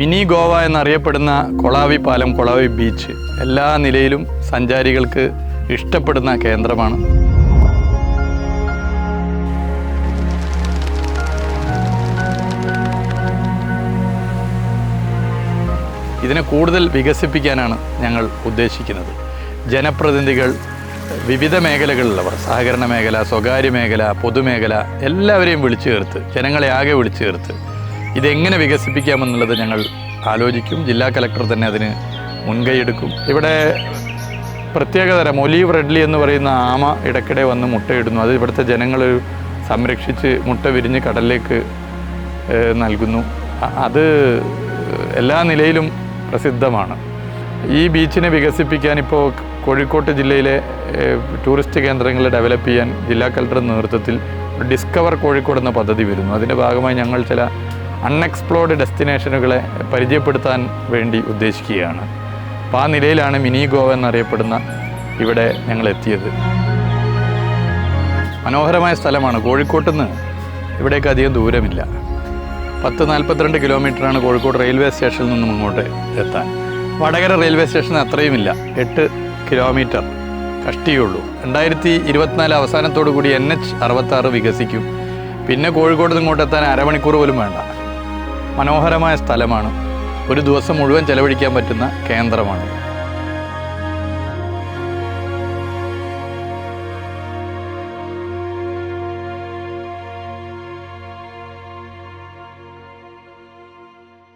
Mini Goa എന്നറിയപ്പെടുന്ന കൊളാവി പാലം, Kolavi beach എല്ലാ നിലയിലും സഞ്ചാരികൾക്ക് ഇഷ്ടപ്പെടുന്ന കേന്ദ്രമാണ്. ഇതിനെ കൂടുതൽ വികസിപ്പിക്കാനാണ് ഞങ്ങൾ ഉദ്ദേശിക്കുന്നത്. ജനപ്രതിനിധികൾ, വിവിധ മേഖലകളിലുള്ളവർ, സഹകരണ മേഖല, സ്വകാര്യ മേഖല, പൊതുമേഖല എല്ലാവരെയും വിളിച്ചു ചേർത്ത്, ജനങ്ങളെ ആകെ വിളിച്ചു ചേർത്ത് ഇതെങ്ങനെ വികസിപ്പിക്കാമെന്നുള്ളത് ഞങ്ങൾ ആലോചിക്കും. ജില്ലാ കലക്ടർ തന്നെ അതിന് മുൻകൈയെടുക്കും. ഇവിടെ പ്രത്യേകതരം ഒലീവ് റെഡ്ലി എന്ന് പറയുന്ന ആമ ഇടയ്ക്കിടെ വന്ന് മുട്ടയിടുന്നു. അത് ഇവിടുത്തെ ജനങ്ങൾ സംരക്ഷിച്ച് മുട്ട വിരിഞ്ഞ് കടലിലേക്ക് നൽകുന്നു. അത് എല്ലാ നിലയിലും പ്രസിദ്ധമാണ്. ഈ ബീച്ചിനെ വികസിപ്പിക്കാൻ ഇപ്പോൾ കോഴിക്കോട് ജില്ലയിലെ ടൂറിസ്റ്റ് കേന്ദ്രങ്ങൾ ഡെവലപ്പ് ചെയ്യാൻ ജില്ലാ കലക്ടറുടെ നേതൃത്വത്തിൽ ഡിസ്കവർ കോഴിക്കോട് എന്ന പദ്ധതി വരുന്നു. അതിൻ്റെ ഭാഗമായി ഞങ്ങൾ ചില അൺഎക്സ്പ്ലോർഡ് ഡെസ്റ്റിനേഷനുകളെ പരിചയപ്പെടുത്താൻ വേണ്ടി ഉദ്ദേശിക്കുകയാണ്. അപ്പോൾ ആ നിലയിലാണ് മിനി ഗോവ എന്നറിയപ്പെടുന്ന ഇവിടെ ഞങ്ങൾ എത്തിയത്. മനോഹരമായ സ്ഥലമാണ്. കോഴിക്കോട്ട് നിന്ന് ഇവിടേക്ക് അധികം ദൂരമില്ല. 10-42 കിലോമീറ്ററാണ് കോഴിക്കോട് റെയിൽവേ സ്റ്റേഷനിൽ നിന്നും ഇങ്ങോട്ട് എത്താൻ. വടകര റെയിൽവേ സ്റ്റേഷൻ അത്രയുമില്ല, 8 കിലോമീറ്റർ കഷ്ടിയുള്ളൂ. 2024 അവസാനത്തോടു കൂടി NH66 വികസിക്കും. പിന്നെ കോഴിക്കോട് നിന്ന് ഇങ്ങോട്ട് എത്താൻ അരമണിക്കൂർ പോലും വേണ്ട. മനോഹരമായ സ്ഥലമാണ്. ഒരു ദിവസം മുഴുവൻ ചെലവഴിക്കാൻ പറ്റുന്ന കേന്ദ്രമാണ്.